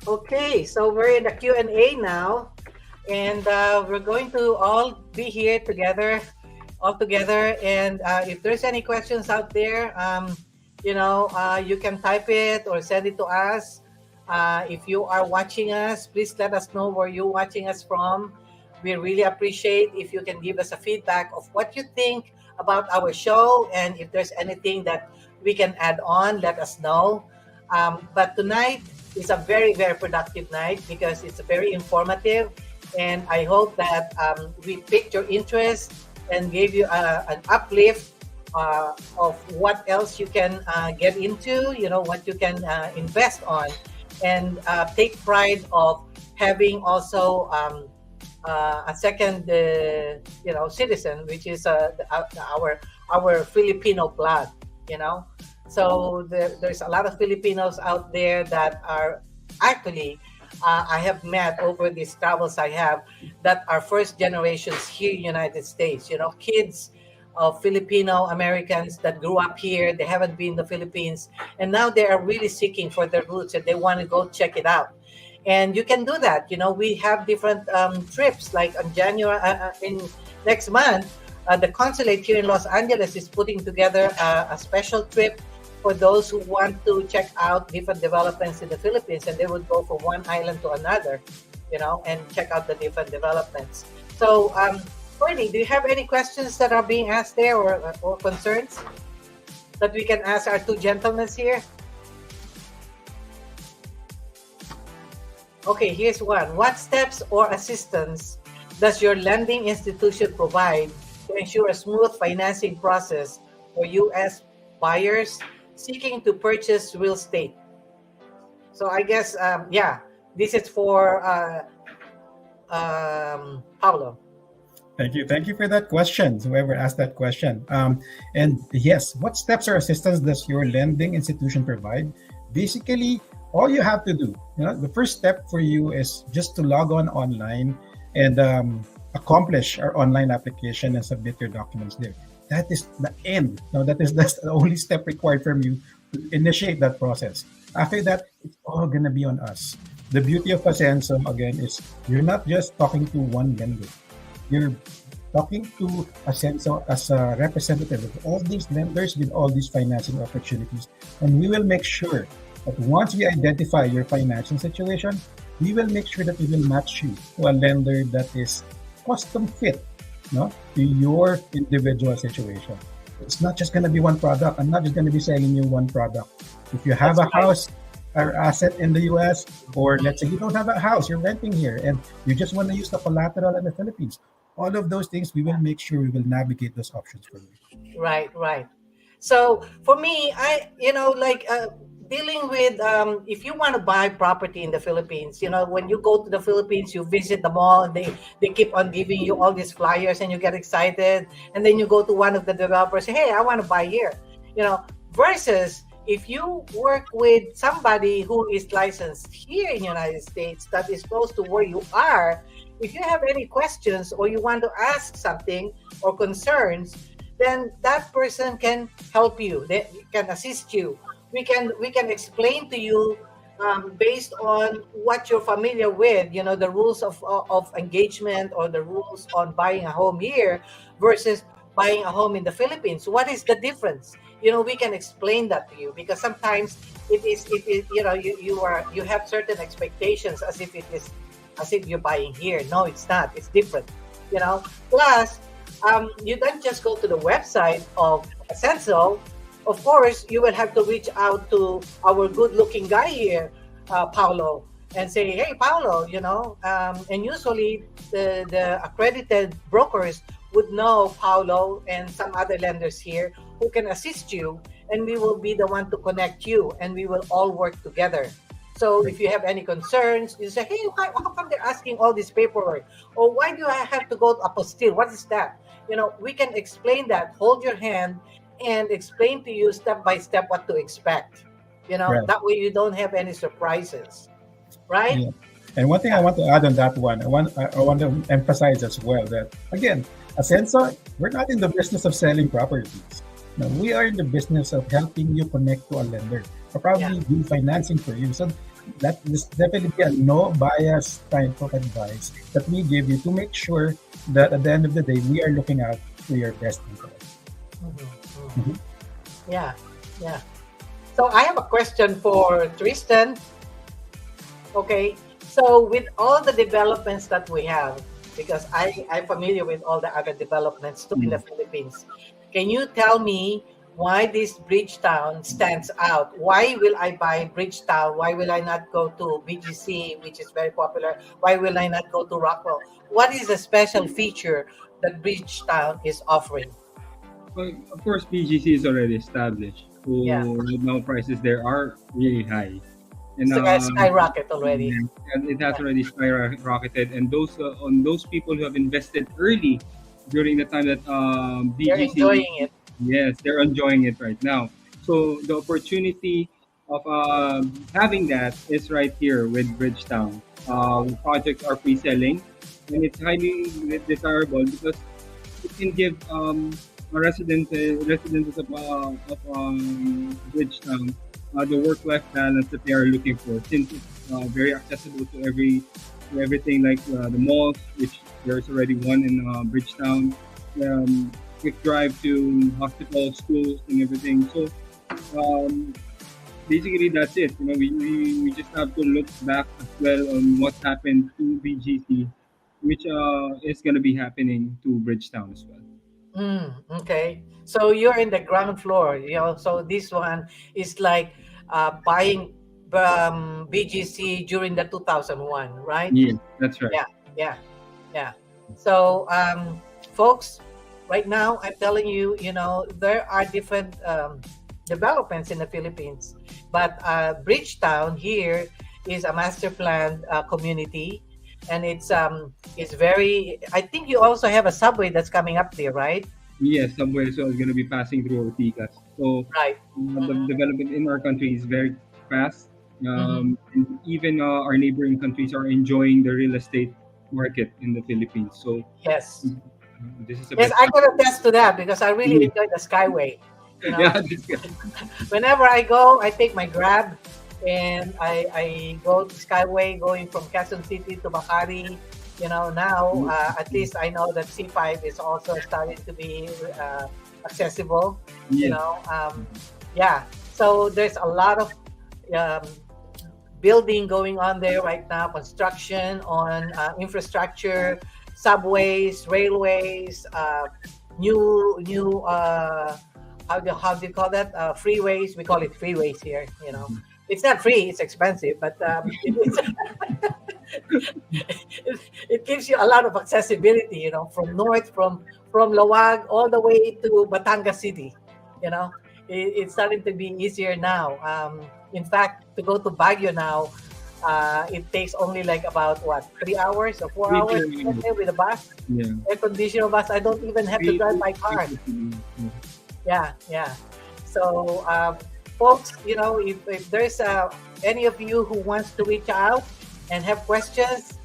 Okay, so we're in the Q&A now, and we're going to all be here together, and if there's any questions out there, you can type it or send it to us. If you are watching us, please let us know where you're watching us from. We really appreciate if you can give us a feedback of what you think about our show, and if there's anything that we can add on, let us know. But tonight is a very, very productive night because it's very informative, and I hope that we piqued your interest and gave you an uplift of what else you can get into, what you can invest on, and take pride of having also a second, citizen, which is our Filipino blood, So there's a lot of Filipinos out there that are actually, I have met over these travels I have, that are first generations here in the United States, kids of Filipino Americans that grew up here. They haven't been in the Philippines, and now they are really seeking for their roots, and they want to go check it out. And you can do that. We have different trips, like on January, in next month, the consulate here in Los Angeles is putting together a special trip for those who want to check out different developments in the Philippines, and they would go from one island to another, and check out the different developments. So, Courtney, do you have any questions that are being asked there, or concerns that we can ask our two gentlemen here? Okay, here's one. What steps or assistance does your lending institution provide to ensure a smooth financing process for U.S. buyers seeking to purchase real estate? So I guess, this is for Paolo. Thank you for that question, whoever asked that question. And yes, what steps or assistance does your lending institution provide? Basically, all you have to do, the first step for you is just to log on online and accomplish our online application and submit your documents there. That is the end. That's the only step required from you to initiate that process. After that, it's all gonna be on us. The beauty of Asenso, again, is you're not just talking to one lender. You're talking to Asenso as a representative of all these lenders with all these financing opportunities. And we will make sure that once we identify your financing situation, we will make sure that we will match you to a lender that is custom fit to your individual situation. It's not just going to be one product. I'm not just going to be selling you one product. If you have a house or asset in the US, or let's say you don't have a house, you're renting here, and you just want to use the collateral in the Philippines, all of those things, we will make sure we will navigate those options for you. Right. So for me, dealing with if you want to buy property in the Philippines, when you go to the Philippines, you visit the mall, and they keep on giving you all these flyers, and you get excited, and then you go to one of the developers, say, hey, I want to buy here, versus if you work with somebody who is licensed here in the United States that is close to where you are, if you have any questions or you want to ask something or concerns, then that person can help you. They can assist you. We can explain to you based on what you're familiar with. You know, the rules of engagement or the rules on buying a home here versus buying a home in the Philippines. What is the difference? You know, we can explain that to you because sometimes it is you know you have certain expectations as if you're buying here. No, it's not. It's different. You know. Plus, you don't just go to the website of Asenso. Of course, you will have to reach out to our good-looking guy here, Paolo, and say, "Hey, Paolo, you know." And usually, the accredited brokers would know Paolo and some other lenders here who can assist you, and we will be the one to connect you, and we will all work together. So if you have any concerns, you say, "Hey, how come they're asking all this paperwork? Or why do I have to go to apostille? What is that?" You know, we can explain that, hold your hand, and explain to you step by step what to expect. You know, Right. that way you don't have any surprises, right? Yeah. And one thing I want to add on that one, I want to emphasize as well that again, Asenso, we're not in the business of selling properties. No, we are in the business of helping you connect to a lender or probably do financing for you. So that is definitely a no bias type of advice that we give you to make sure that at the end of the day we are looking out for your best interest. Mhm. Yeah, yeah. So I have a question for Tristan. Okay, so with all the developments that we have, because I'm familiar with all the other developments too in the Philippines, can you tell me why this Bridgetown stands out? Why will I buy Bridgetown? Why will I not go to BGC, which is very popular? Why will I not go to Rockwell? What is the special feature that Bridgetown is offering? Well, of course, BGC is already established. So Yeah. right now prices there are really high. And So guys, skyrocket already. and it has already skyrocketed. And those people who have invested early during the time that They're BGC, enjoying it. yes, they're enjoying it right now. So the opportunity of having that is right here with Bridgetown. Projects are pre-selling, and it's highly desirable because it can give residents of Bridgetown the work-life balance that they are looking for, since it's very accessible to everything like the malls, which there's already one in Bridgetown, quick drive to hospitals, schools, and everything. So um, basically, that's it. You know, we just have to look back as well on what happened to BGC, which is going to be happening to Bridgetown as well. Okay. So you're in the ground floor, you know. So this one is like buying BGC during the 2001, right? Yes, that's right. Yeah, yeah, yeah. So, folks, right now I'm telling you, you know, there are different developments in the Philippines, but Bridgetown here is a master planned community, and it's very. I think you also have a subway that's coming up there, right? Yes, subway as well is going to be passing through Ortigas. So Right. the development in our country is very fast. Mhm. And even our neighboring countries are enjoying the real estate market in the Philippines. So Yes. this is a Yes, best I time. can attest to that because I really Yeah, enjoy the Skyway. You know, yeah, this, whenever I go, I take my Grab and I go to Skyway going from Quezon City to Makati. You know, now at least I know that C5 is also starting to be accessible. You yes, know, yeah. So there's a lot of um, building going on there right now, construction on infrastructure, subways, railways, new how do you call that? Freeways. We call it freeways here. You know, it's not free; it's expensive, but it gives you a lot of accessibility. You know, from north, from Lawag all the way to Batangas City. You know, it's starting to be easier now. In fact, to go to Baguio now, it takes only like about what 3 hours or 4 hours to get there with a bus, yeah. air conditioner bus. I don't even have to drive my car. Yeah. Yeah, yeah. So folks, if there's any of you who wants to reach out and have questions,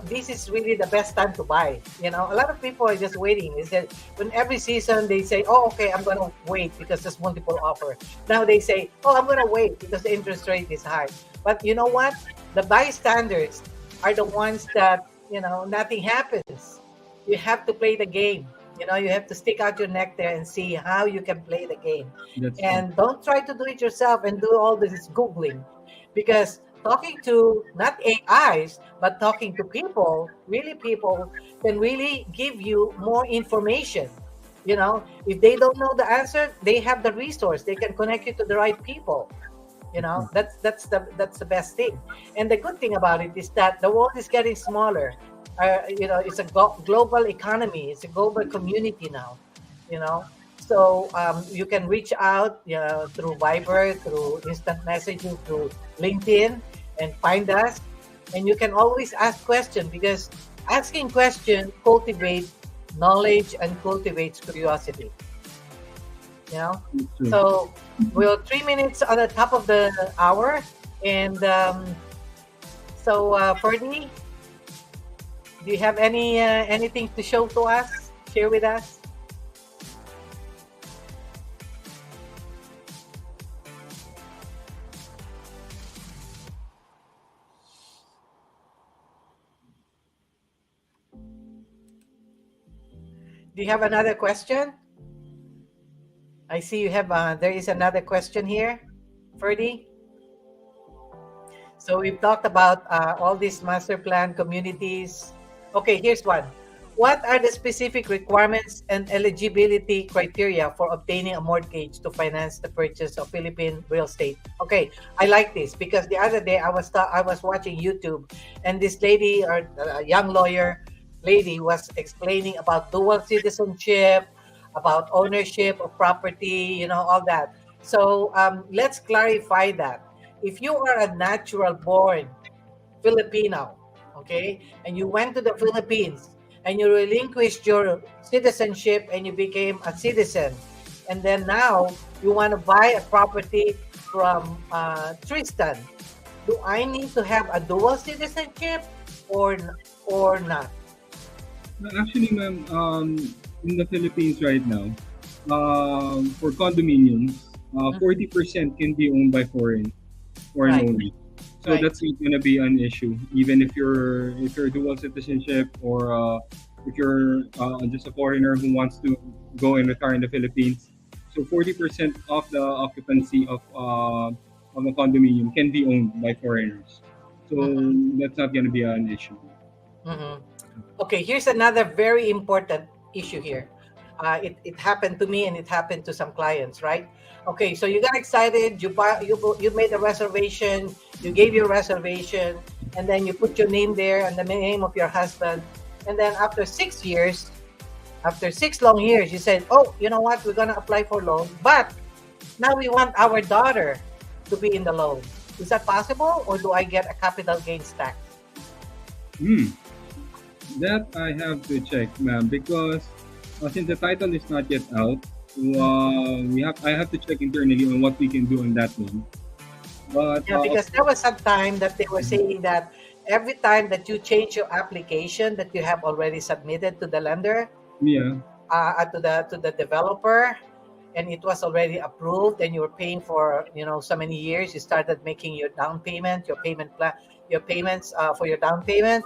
this is really the best time to buy. A lot of people are just waiting. Is that when every season they say, "Oh, okay, I'm gonna wait because there's multiple offer." Now they say, "Oh, I'm gonna wait because the interest rate is high." But you know what? The bystanders are the ones that nothing happens. You have to play the game. You have to stick out your neck there and see how you can play the game. That's true. And don't try to do it yourself and do all this Googling, because talking to not AIs, but talking to people, really people, can really give you more information. If they don't know the answer, they have the resource. They can connect you to the right people. That's the best thing. And the good thing about it is that the world is getting smaller. It's a global economy. It's a global community now. So you can reach out through Viber, through instant messaging, through LinkedIn, and find us. And you can always ask questions, because asking questions cultivates knowledge and cultivates curiosity. So we're 3 minutes on the top of the hour, and Ferdy, do you have anything to show to us? Share with us. Do you have another question? I see you have. There is another question here, Ferdy. So we've talked about all these master plan communities. Okay, here's one. What are the specific requirements and eligibility criteria for obtaining a mortgage to finance the purchase of Philippine real estate? Okay, I like this because the other day I was watching YouTube, and this lady, or a young lawyer lady, was explaining about dual citizenship, about ownership of property, all that. So let's clarify that. If you are a natural born Filipino, okay, and you went to the Philippines and you relinquished your citizenship and you became a citizen, and then now you want to buy a property from Tristan, do I need to have a dual citizenship or not? Actually, ma'am, in the Philippines right now, for condominiums, 40% can be owned by foreign Right. only. So Right. that's not gonna be an issue, even if you're dual citizenship, or if you're just a foreigner who wants to go and retire in the Philippines. So 40% of the occupancy of a condominium can be owned by foreigners. So that's not gonna be an issue. Mhm. Okay, here's another very important issue here. It happened to me and it happened to some clients, right? Okay, so you got excited, you made a reservation, you gave your reservation, and then you put your name there and the name of your husband, and then after 6 long years, you said, "Oh, you know what? We're gonna apply for loan, but now we want our daughter to be in the loan." Is that possible, or do I get a capital gains tax? That I have to check, ma'am, because since the title is not yet out, I have to check internally on what we can do on that one. But Yeah, because there was some time that they were saying that every time that you change your application that you have already submitted to the lender, yeah, to the developer, and it was already approved, and you were paying for so many years, you started making your down payment, your payment plan, your payments for your down payment.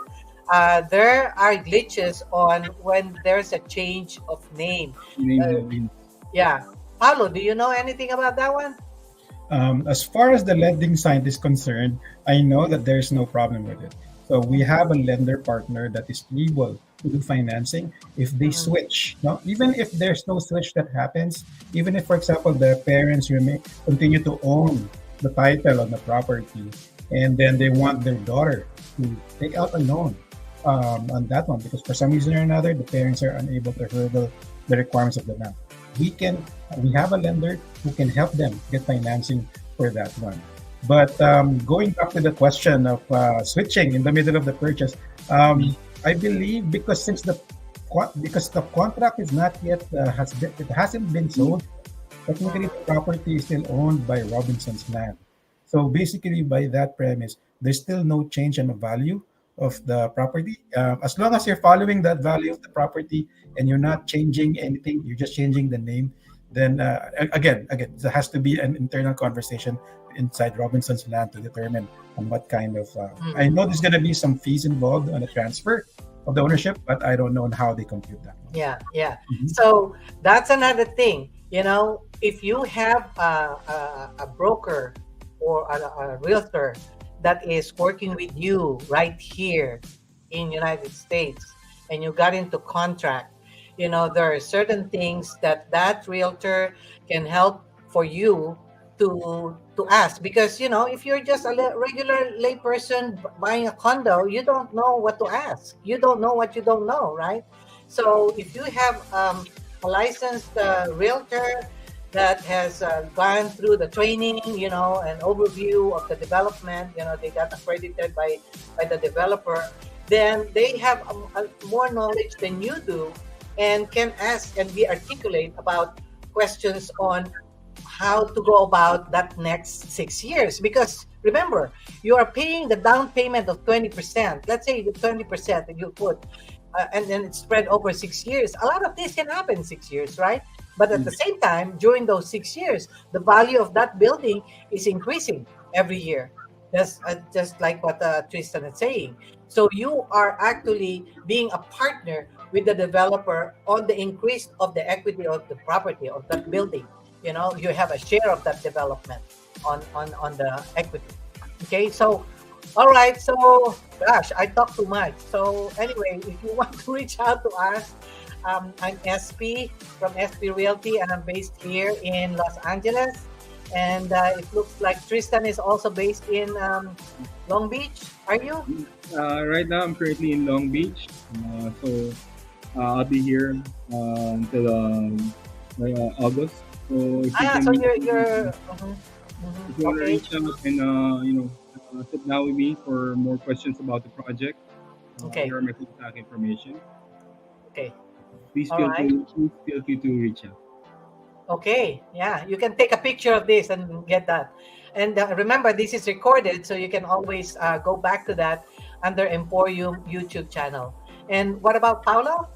There are glitches on when there's a change of name. Yeah, Paolo, do you know anything about that one? As far as the lending side is concerned, I know that there's no problem with it. So we have a lender partner that is able to do financing if they switch. No, even if there's no switch that happens, even if, for example, the parents continue to own the title on the property, and then they want their daughter to take out a loan on that one because for some reason or another the parents are unable to hurdle the requirements of the bank. We have a lender who can help them get financing for that one. But going back to the question of switching in the middle of the purchase, I believe because the contract is not yet it hasn't been sold, technically the property is still owned by Robinson's Land. So basically, by that premise, there's still no change in the value of the property. As long as you're following that value of the property and you're not changing anything, you're just changing the name. Then again, there has to be an internal conversation inside Robinson's Land to determine on what kind of. I know there's going to be some fees involved on the transfer of the ownership, but I don't know on how they compute that. Yeah, yeah. Mhm. So that's another thing. If you have a broker or a realtor that is working with you right here in United States, and you got into contract, there are certain things that realtor can help for you to ask, because if you're just a regular layperson buying a condo, you don't know what to ask. You don't know what you don't know, right? So if you have a licensed realtor that has gone through the training, an overview of the development, they got accredited by the developer, then they have more knowledge than you do, and can ask and be articulate about questions on how to go about that next 6 years. Because remember, you are paying the down payment of 20%. Let's say the 20% that you put, and then it's spread over 6 years. A lot of this can happen in 6 years, right? But at the same time, during those 6 years, the value of that building is increasing every year. That's just like what Tristan is saying. So you are actually being a partner with the developer on the increase of the equity of the property of that building. You have a share of that development on the equity. Okay, so all right, so gosh, I talk too much. So anyway, if you want to reach out to us, I'm Espie from Espie Realty, and I'm based here in Los Angeles. And it looks like Tristan is also based in Long Beach. Are you? Right now, I'm currently in Long Beach. So I'll be here until August. So if So you you're if you want to okay. reach out and sit down with me for more questions about the project, Okay. here are my contact information. Okay. Please All feel right. free to reach out. Okay, yeah, you can take a picture of this and get that. And remember, this is recorded, so you can always go back to that under Emporium YouTube channel. And what about Paolo?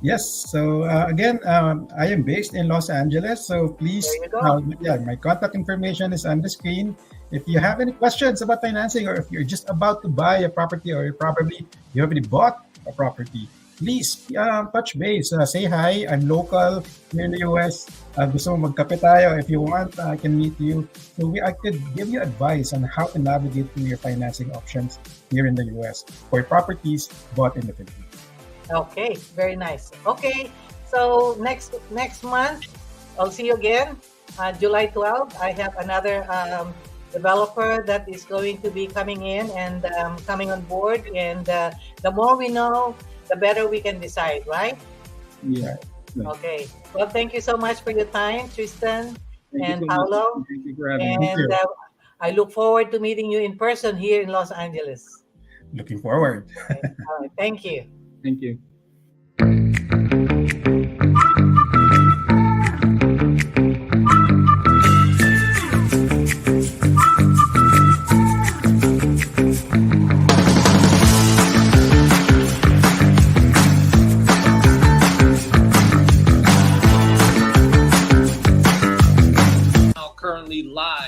Yes. So again, I am based in Los Angeles. So please, There you go. my contact information is on the screen. If you have any questions about financing, or if you're just about to buy a property, or you already bought a property, please touch base. Say hi. I'm local here in the US. Gusto mo magkape tayo. If you want, I can meet you. So I could give you advice on how to navigate through your financing options here in the US for properties bought in the Philippines. Okay, very nice. Okay, so next month, I'll see you again. July 12th, I have another developer that is going to be coming in and coming on board. And the more we know, the better we can decide, right? Yeah. Right. Okay. Well, thank you so much for your time, Tristan Thank and you so much. Paolo. Thank you for having me. Thank And you. I look forward to meeting you in person here in Los Angeles. Looking forward. Okay. All right. Thank you. Thank you. Currently live